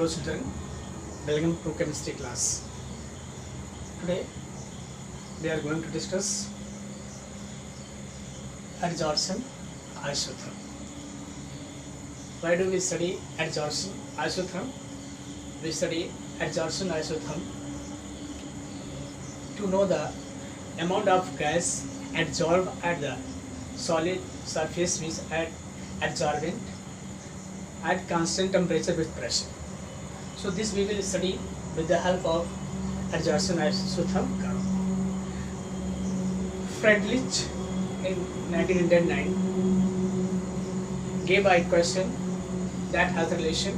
Hello children, welcome to chemistry class. Today we are going to discuss adsorption isotherm. Why do we study adsorption isotherm? We study adsorption isotherm to know the amount of gas adsorbed at the solid surface means adsorbent at constant temperature with pressure. So this we will study with the help of adsorption isotherm curve. Friedrich in 1909 gave a equation that has relation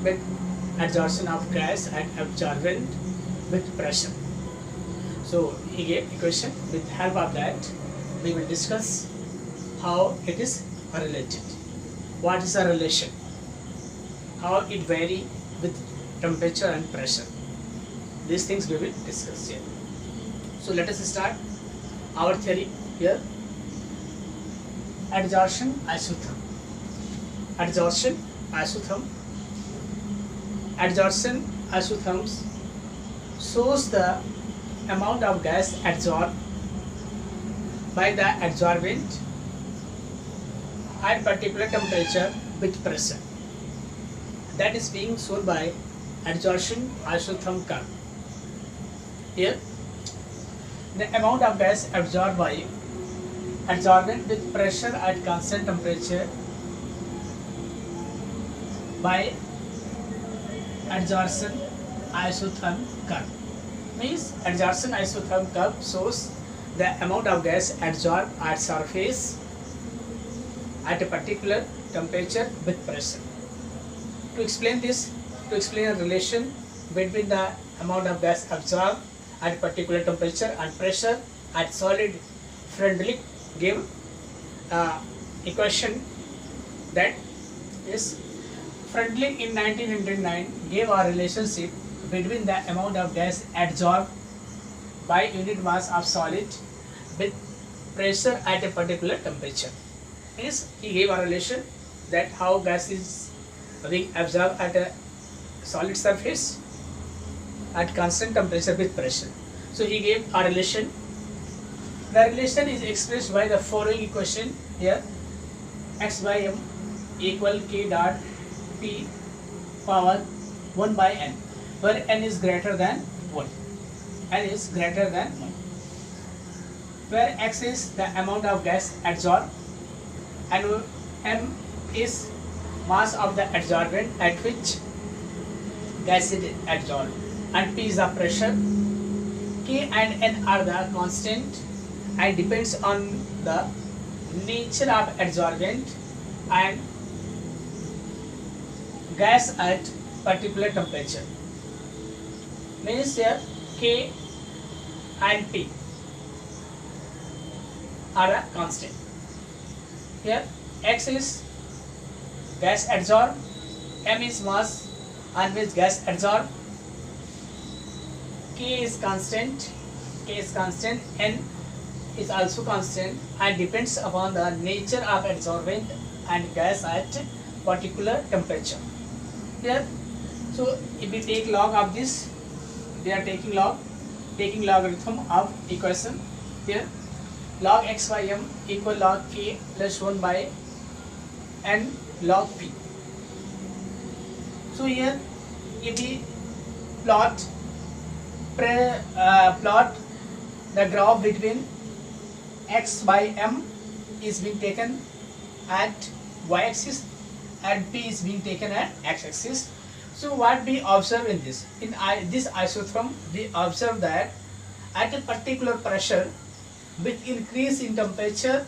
with adsorption of gas and absorbent with pressure. So he gave equation. With help of that we will discuss how it is related. What is a relation? How it vary with temperature and pressure. These things we will discuss here. So let us start our theory here. Adsorption isotherm. Adsorption isotherm. Adsorption isotherms shows the amount of gas adsorbed by the adsorbent at particular temperature with pressure. That is being shown by adsorption isotherm curve. Here, the amount of gas absorbed by adsorbent with pressure at constant temperature by adsorption isotherm curve. Means adsorption isotherm curve shows the amount of gas adsorbed at surface at a particular temperature with pressure. To explain this, to explain a relation between the amount of gas absorbed at a particular temperature and pressure at solid, Friedrich gave equation that is Friedrich in 1909 gave a relationship between the amount of gas adsorbed by unit mass of solid with pressure at a particular temperature. Means he gave a relation that how gas is being absorbed at a solid surface at constant temperature with pressure. So he gave a relation. The relation is expressed by the following equation here: x by m equal k dot p power 1 by n, where n is greater than 1. N is greater than 1. Where x is the amount of gas adsorbed and m is mass of the adsorbent at which gas is adsorbed, and p is the pressure. K and n are the constant and depends on the nature of adsorbent and gas at particular temperature. Means here K and P are a constant. Here x is gas adsorbed, m is mass on which gas adsorbed, k is constant, n is also constant and depends upon the nature of adsorbent and gas at particular temperature. Here, so if we take log of this, we are taking logarithm of equation. Here, log x by m equal log k plus 1 by n log p. So here, if we plot the graph between x by m is being taken at y-axis and p is being taken at x-axis. So what we observe in this? In this isotherm, we observe that at a particular pressure with increase in temperature,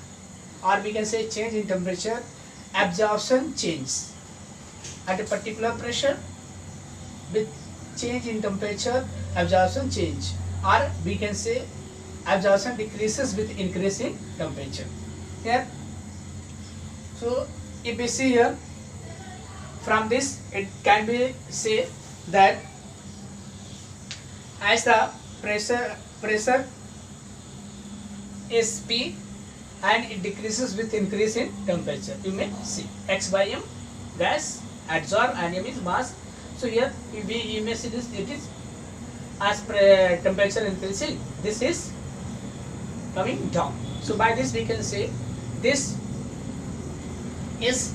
or we can say change in temperature, absorption changes. At a particular pressure with change in temperature, absorption change, or we can say absorption decreases with increase in temperature. Here, so if we see here, from this it can be say that as the pressure is P and it decreases with increase in temperature. You may see x by m gas adsorbed and m is mass. So here we may see this, it is as per temperature increasing, this is coming down. So by this we can say this is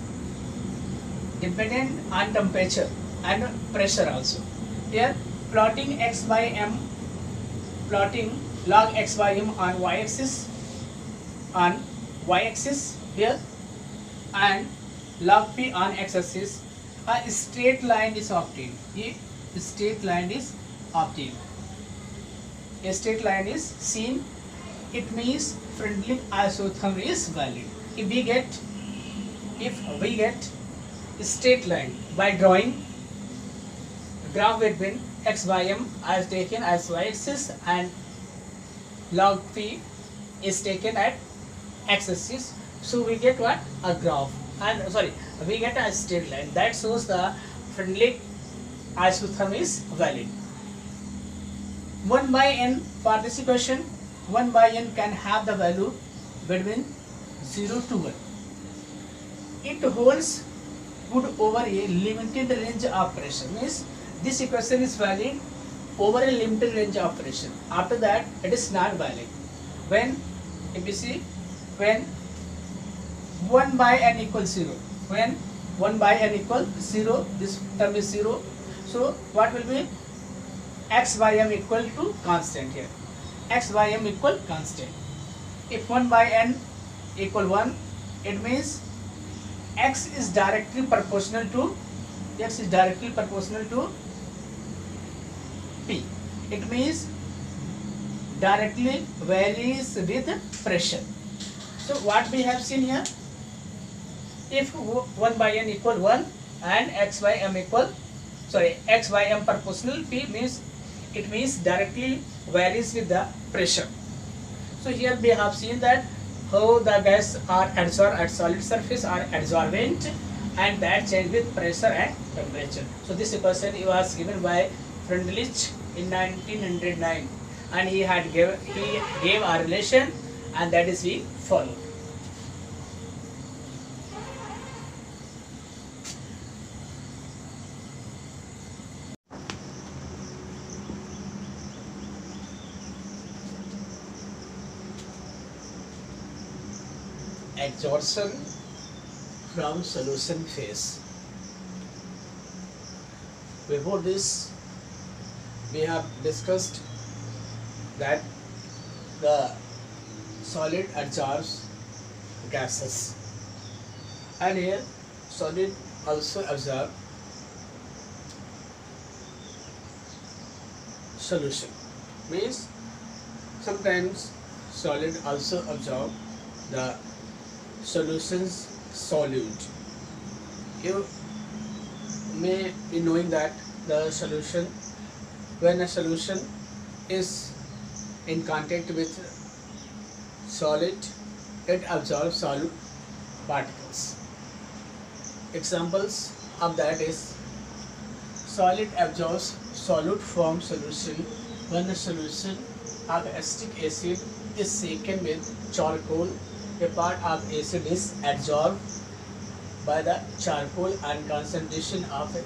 dependent on temperature and pressure also. Here plotting x by m, plotting log x by m on y-axis, here, and log p on x-axis, a straight line is obtained. A straight line is obtained. A straight line is seen. It means Freundlich isotherm is valid. If we get a straight line by drawing graph between x by m as taken as y-axis and log p is taken at x-axis, so we get what? A graph, and we get a straight line that shows the Freundlich isotherm is valid. 1 by n, for this equation 1 by n can have the value between 0 to 1. It holds good over a limited range of pressure, means this equation is valid over a limited range of pressure. After that it is not valid. When, if you see, when 1 by n equals 0, when 1 by n equals 0, this term is 0, so what will be? X by m equal to constant here. X by m equal constant. If 1 by n equal 1, it means x is directly proportional to p. It means directly varies with pressure. So what we have seen here, if 1 by n equal 1 and x by m proportional p, means it means directly varies with the pressure. So here we have seen that how the gas are adsorbed at solid surface are adsorbent, and that change with pressure and temperature. So this equation was given by Freundlich in 1909, and he gave a relation, and that is we follow. Adsorption from solution phase. Before this, we have discussed that the solid absorbs gases, and here solid also absorb solution, means sometimes solid also absorb the solution's solute. You may be knowing that the solution, when a solution is in contact with solid, it absorbs solute particles. Examples of that is solid absorbs solute from solution when a solution of acetic acid is shaken with charcoal. A part of acid is absorbed by the charcoal and concentration of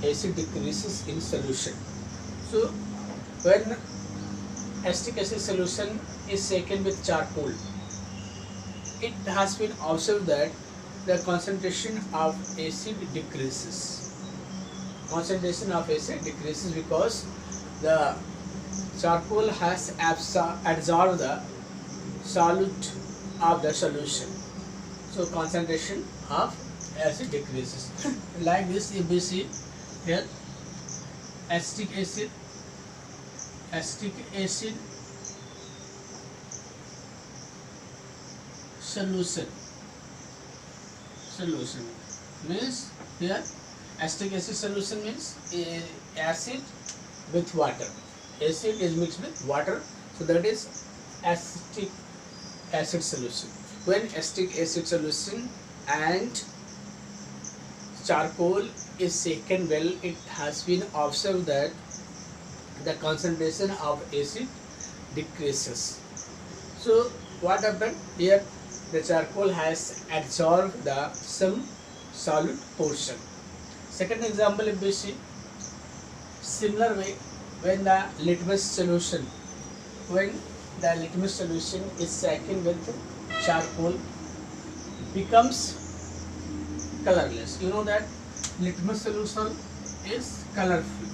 acid decreases in solution. So when acetic acid solution is shaken with charcoal, it has been observed that the concentration of acid decreases. Concentration of acid decreases because the charcoal has absorbed the solute of the solution. So concentration of acid decreases. Like this, if we see here, acetic acid solution means here acetic acid solution means acid with water. Acid is mixed with water, so that is acetic acid solution. When acetic acid solution and charcoal is shaken well, it has been observed that the concentration of acid decreases. So what happened here? The charcoal has absorbed the some solute portion. Second example, if we see, Similar way, when the litmus solution, when the litmus solution is shaken with charcoal, becomes colorless. You know that litmus solution is colorful.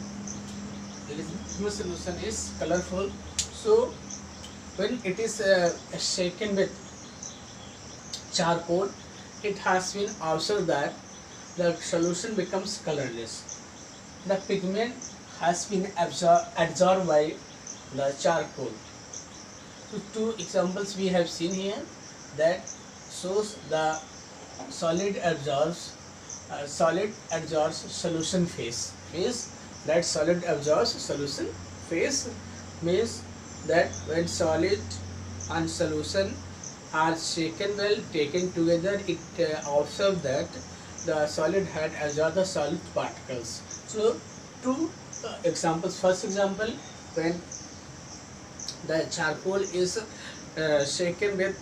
The litmus solution is colorful. So when it is shaken with charcoal, it has been observed that the solution becomes colorless. The pigment has been absorbed by the charcoal. So two examples we have seen here that shows the solid absorbs solution phase. Means that solid absorbs solution phase means that when solid and solution are shaken well, taken together, it observed that the solid had absorbed the solid particles. So two examples. First example, when the charcoal is shaken with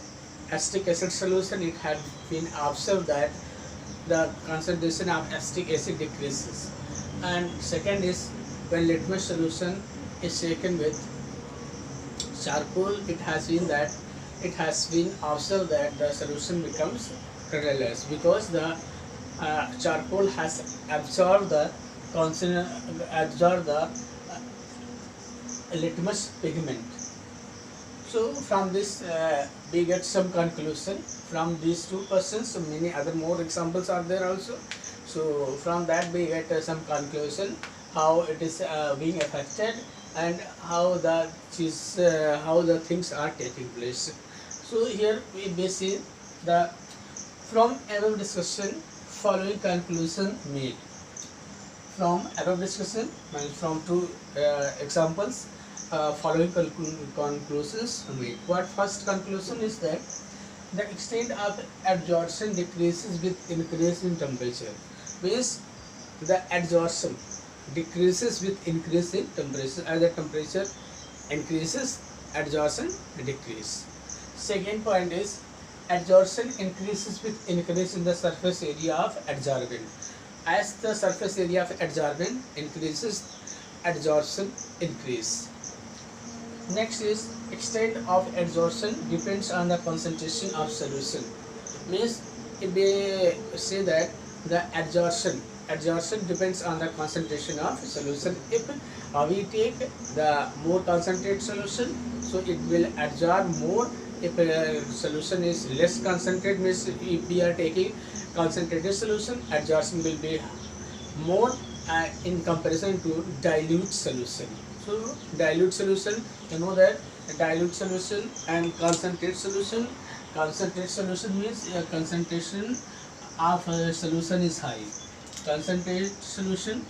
acetic acid solution, it had been observed that the concentration of acetic acid decreases. And second is when litmus solution is shaken with charcoal, it has been observed that the solution becomes colorless because the charcoal has absorbed the litmus pigment. So from this we get some conclusion from these two persons. So many other more examples are there also. So from that we get some conclusion how it is being affected and how the things are taking place. So here we may see the from above discussion following conclusion made. From above discussion, from two examples, following conclusions made. What first conclusion is that the extent of adsorption decreases with increase in temperature. Means the adsorption decreases with increase in temperature. As the temperature increases, adsorption decreases. Second point is adsorption increases with increase in the surface area of adsorbent. As the surface area of adsorbent increases, adsorption increase. Next is extent of adsorption depends on the concentration of solution. Means if they say that the adsorption depends on the concentration of solution. If we take the more concentrated solution, so it will adsorb more. If a solution is less concentrated, means if we are taking concentrated solution, adsorption will be more in comparison to dilute solution. So dilute solution, you know that dilute solution and concentrated solution. Concentrated solution means concentration of a solution is high. Concentrate solution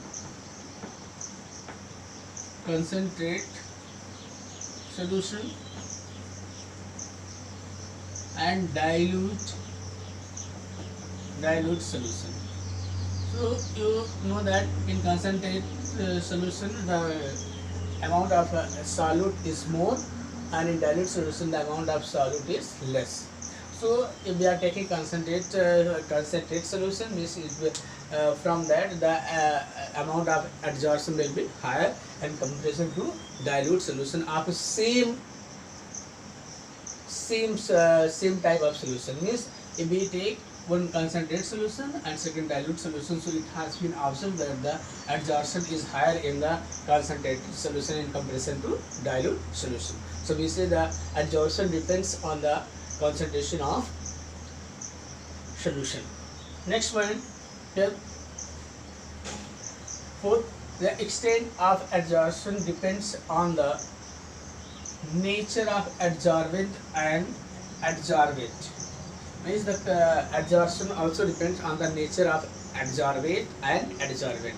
and dilute solution. So you know that in concentrate solution the amount of solute is more, and in dilute solution the amount of solute is less. So if we are taking concentrate solution, means from that the amount of adsorption will be higher in comparison to dilute solution of same type of solution. Means if we take one concentrate solution and second dilute solution, so it has been observed that the adsorption is higher in the concentrated solution in comparison to dilute solution. So we say the adsorption depends on the concentration of solution. Next one here, fourth, the extent of adsorption depends on the nature of adsorbent and adsorbate. Means the adsorption also depends on the nature of adsorbate and adsorbent.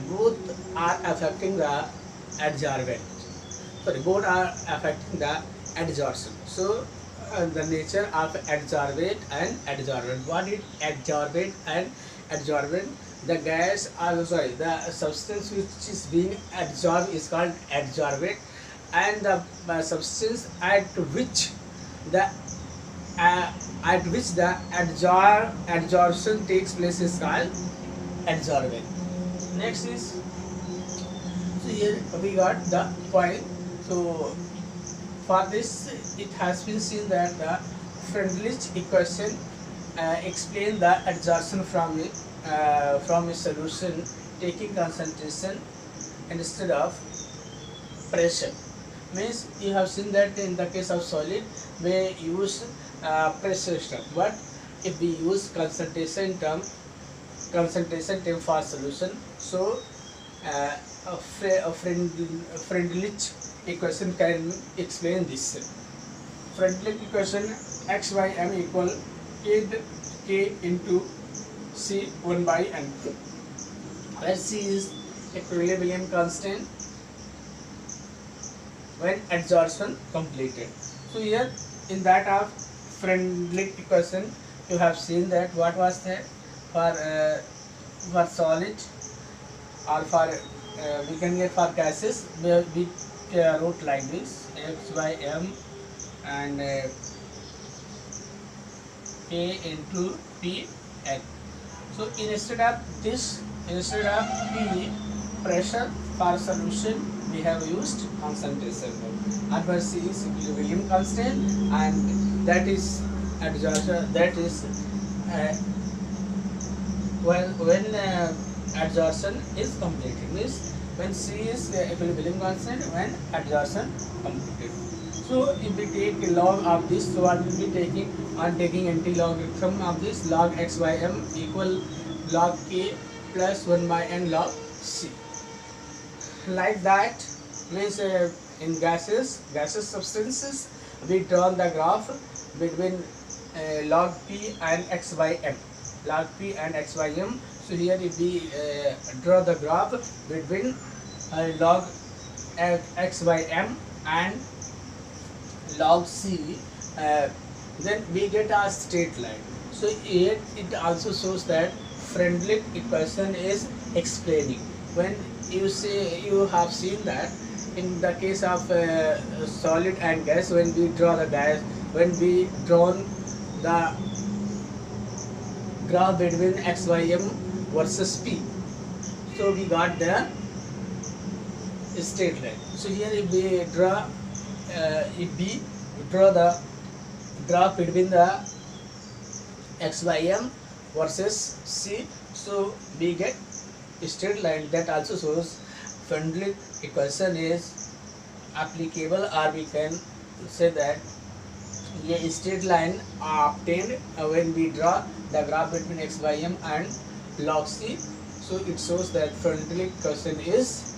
Both are affecting the adsorbent. Sorry, both are affecting the adsorption. So the nature of adsorbate and adsorbent. What is adsorbate and adsorbent? The gas, the substance which is being absorbed is called adsorbate, and the substance at which the adsorption takes place is called adsorbent. Next is here we got the point. So for this it has been seen that the Freundlich equation explain the adsorption from a solution taking concentration instead of pressure. Means you have seen that in the case of solid we use pressure term, but if we use concentration term for solution, so a Freundlich equation can explain this. Freundlich equation x by m equal k into c 1 by n, where c is equilibrium constant when adsorption completed. So here in that of Freundlich equation you have seen that what was there for solid or for we can get for gases we wrote like this x by m and k into p n. So instead of p pressure for solution we have used concentration, and for c is equilibrium constant, and that is adsorption, that is when adsorption is completed, means when c is equilibrium constant when adsorption completed. So if we take log of this, so what will be taking on taking anti-logarithm of this, log x by m equal log k plus 1 by n log c. Like that, means in gases substances we draw the graph between log p and x by m, log p and x by m. So here if we draw the graph between log x by m and log c, then we get a straight line. So here it also shows that Freundlich equation is explaining. When you say, you have seen that in the case of solid and gas, when we draw the gas, when we drawn the graph between x by m versus p, so we got the straight line. So here if we draw the graph between the x by m versus c, so we get a straight line. That also shows Freundlich equation is applicable, or we can say that a straight line obtained when we draw the graph between x by m and log c. So it shows that Freundlich equation is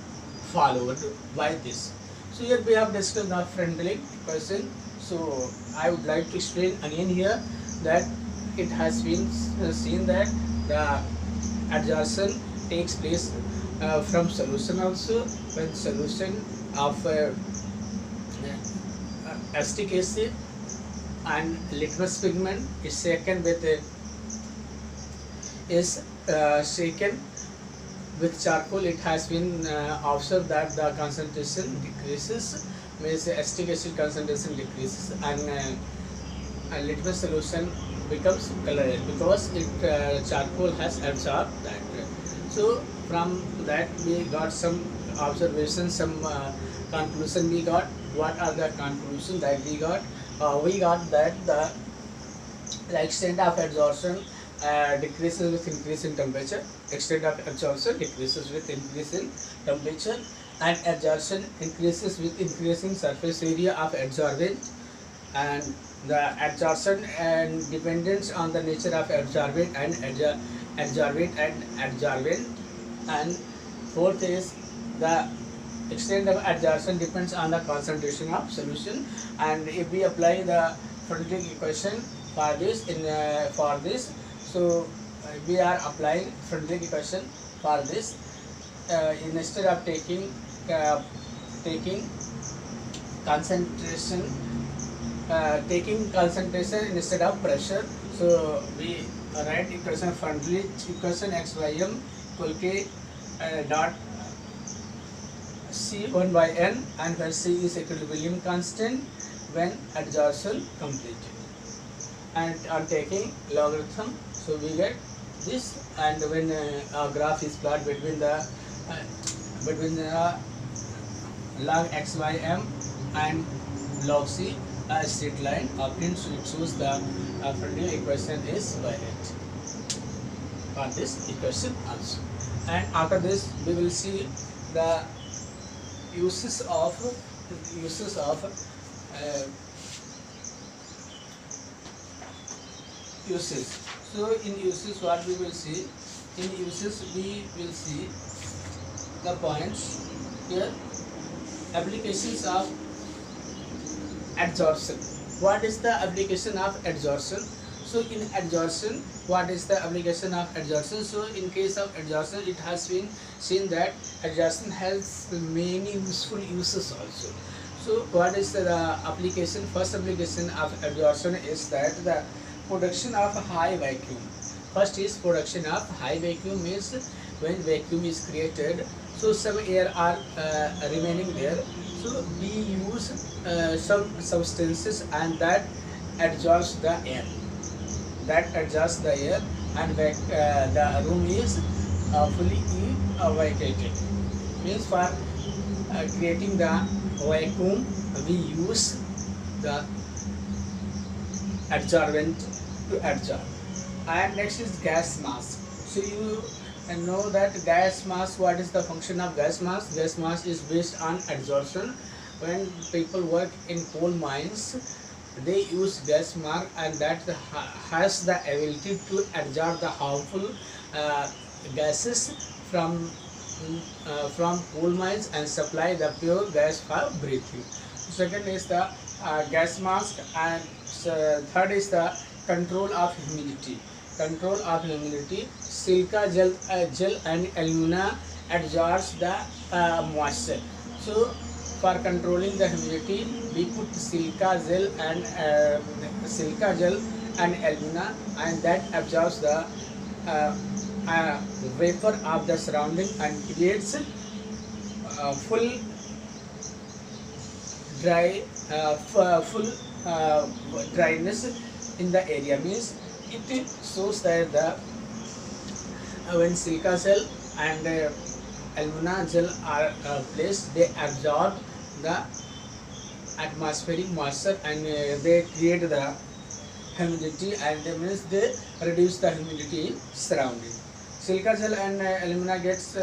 followed by this. So here we have discussed the Freundlich equation. So I would like to explain again here that it has been seen that the adsorption takes place from solution also, when solution of acetic acid and litmus pigment is shaken with charcoal. It has been observed that the concentration decreases, means acetic acid concentration decreases, and litmus solution becomes colorless because charcoal has absorbed that. So from that we got some observations, some conclusion we got. What are the conclusions that we got? We got that the extent of adsorption decreases with increase in temperature. Extent of absorption decreases with increase in temperature, and adsorption increases with increasing surface area of adsorbent, and the adsorption and dependence on the nature of adsorbent and adsorbent. And fourth is the extent of adsorption depends on the concentration of solution. And if we apply the Freundlich equation for this, so we are applying Freundlich equation for this. Instead of taking concentration instead of pressure, so we write equation Freundlich equation x by m equal k dot c 1 by n, and where c is equilibrium constant when adsorption completed. And on taking logarithm, so we get this, and when a graph is plotted between the log xym and log c a straight line obtained, so it shows the Fresnel equation is valid for this equation also. And after this we will see the uses of uses. So in uses what we will see, in uses we will see the points here. Applications of adsorption. What is the application of adsorption? So in adsorption, what is the application of adsorption? So in case of adsorption, it has been seen that adsorption has many useful uses also. So what is the application? First application of adsorption is that the production of high vacuum. First is production of high vacuum is when vacuum is created, so some air are remaining there. So we use some substances and that adsorbs the air. And the room is fully vacated. Means for creating the vacuum we use the adsorbent to adsorb. And next is gas mask. So you know that gas mask, what is the function of gas mask? Gas mask is based on adsorption. When people work in coal mines, they use gas mask, and that has the ability to adsorb the harmful gases from coal mines and supply the pure gas for breathing. Second is the gas mask, and third is the control of humidity. Silica gel and alumina absorbs the moisture. So for controlling the humidity, we put silica gel and alumina, and that absorbs the vapor of the surrounding and creates full dryness in the area. Means it shows that the when silica gel and alumina gel are placed, they absorb the atmospheric moisture and they create the humidity, and means they reduce the humidity in surrounding. Silica gel and alumina gets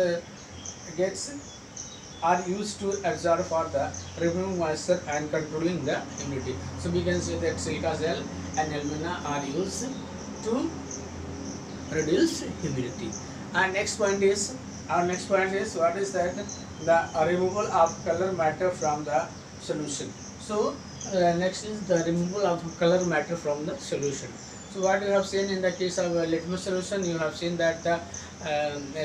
are used to absorb for the removing moisture and controlling the humidity. So we can say that silica gel and alumina are used to reduce humidity. And our next point is what is that? The removal of color matter from the solution. So next is the removal of color matter from the solution. So what you have seen in the case of litmus solution, you have seen that the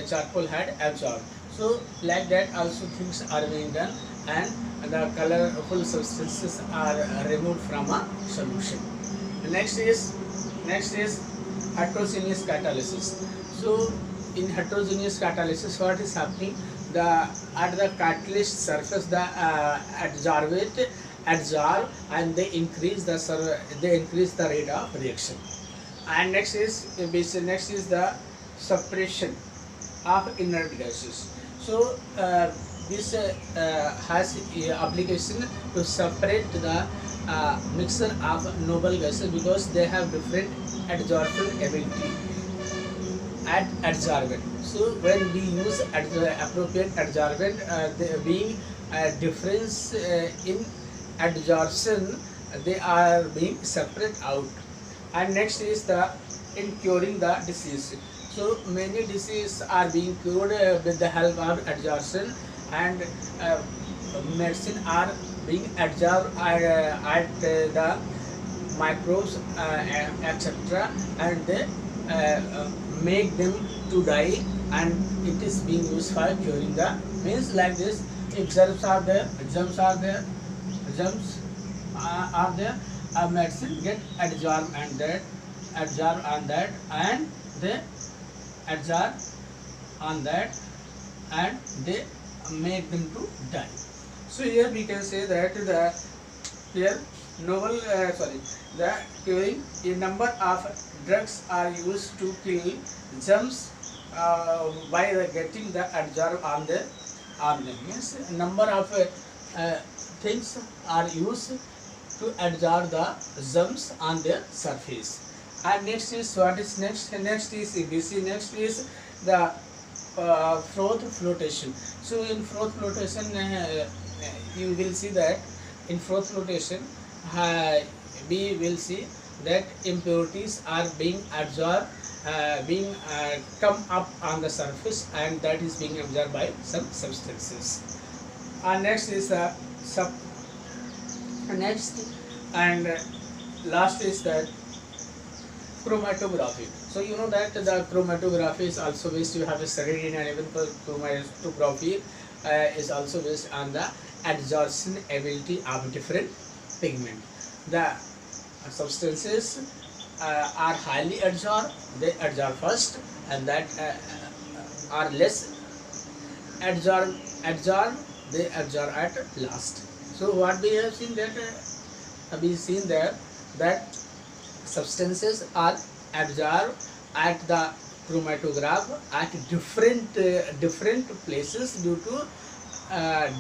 charcoal had absorbed. So like that also things are being done, and the colorful substances are removed from a solution. Next is heterogeneous catalysis. So in heterogeneous catalysis, what is happening? At the catalyst surface, the adsorbate adsorb, and they increase the rate of reaction. And next is the suppression of inert gases. So this has application to separate the mixture of noble gases, because they have different adsorption ability at adsorbent. So when we use appropriate adsorbent, there being a difference in adsorption, they are being separate out. And next is in curing the disease. So many diseases are being cured with the help of adsorption, and medicine are being adsorbed at the microbes etc., and they make them to die, and it is being used for curing the, means like this. If germs are there, medicine get adsorbed on that, and they adsorb on that, and they make them to die. So here we can say that the curing, a number of drugs are used to kill germs by getting the adsorb on them. Means number of things are used to absorb the germs on their surface. And next is what is next? Next is EBC. Next is the froth flotation. So in froth flotation, you will see that in froth flotation, we will see that impurities are being absorbed, being come up on the surface, and that is being absorbed by some substances. And next is the sub. Next and last is that chromatography. So you know that the chromatography is also based, you have studied in 11th class. Chromatography is also based on the adsorption ability of different pigment. The substances are highly adsorbed, they adsorb first, and that are less adsorb, they absorb at last. So what we have seen that that substances are absorbed at the chromatograph at different places due to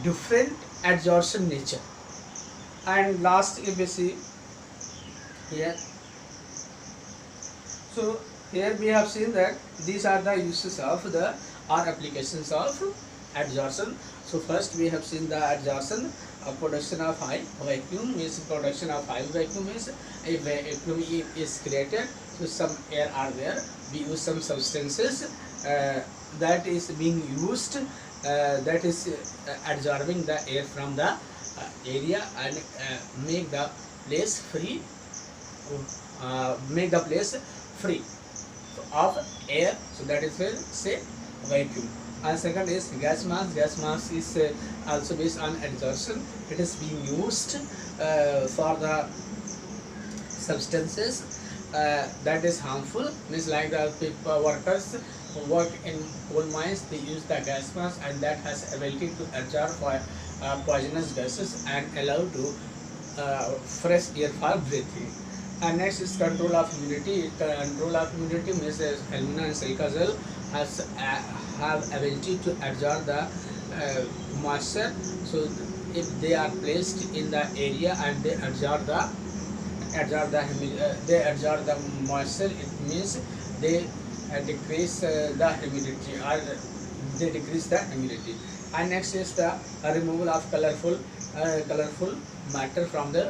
different adsorption nature. And last, if we see here, so here we have seen that these are the uses of the or applications of adsorption. So first we have seen the adsorption. Production of high vacuum means production of high vacuum means a vacuum is created, so some air are there, we use some substances that is being used, that is absorbing the air from the area and make the place free, of air, so that is where say vacuum. And second is gas mask. Gas mask is also based on adsorption. It is being used for the substances that is harmful, means like the workers who work in coal mines, they use the gas mask, and that has ability to absorb poisonous gases and allow to fresh air for breathing. And next is control of humidity. Control of humidity means alumina and silica gel has have ability to absorb the moisture. So if they are placed in the area and they absorb the moisture, it means they decrease the humidity, or they decrease the humidity. And next is the removal of colorful matter from the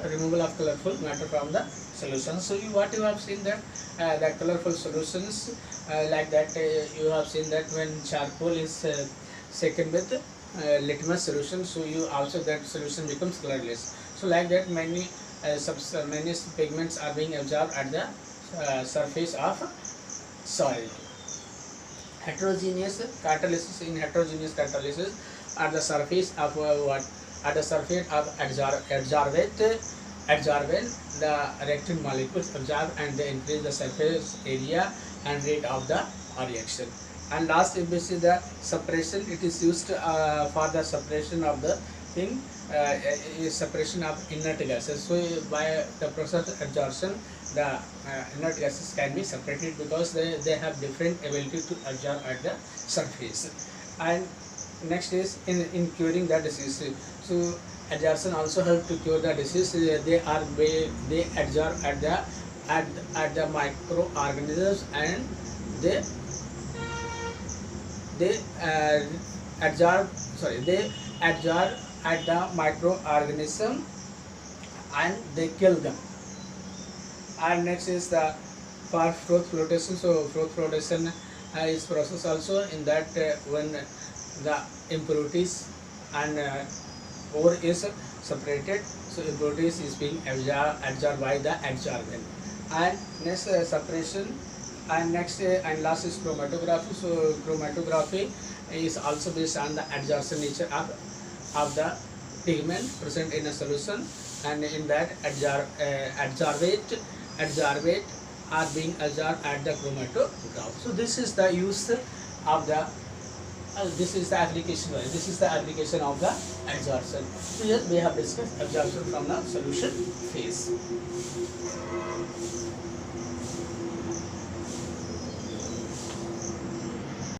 solution. So what you have seen that the colorful solutions like that, you have seen that when charcoal is shaken with litmus solution, so you also that solution becomes colorless. So like that many pigments are being absorbed at the surface of soil. Heterogeneous catalysis. In heterogeneous catalysis, at the surface of adsorbent, the reactant molecules absorb and they increase the surface area and rate of the reaction. And last, if we see the suppression, it is used for the suppression of the thing, separation of inert gases. So by the process of adsorption, the inert gases can be separated because they have different ability to absorb at the surface. And next is in curing the disease. So adsorption also help to cure the disease. They absorb at the microorganisms, and they absorb at the microorganism and they kill them. And next is the for froth flotation. So froth flotation is process also in that when the impurities and ore is separated, so impurities is being absorbed by the adsorbent. And next separation. And next and last is chromatography. So chromatography is also based on the adsorption nature of the pigment present in a solution, and in that adsorbate are being absorbed at the chromatograph. So this is the use of the this is the application of the adsorption. So here we have discussed absorption from the solution phase.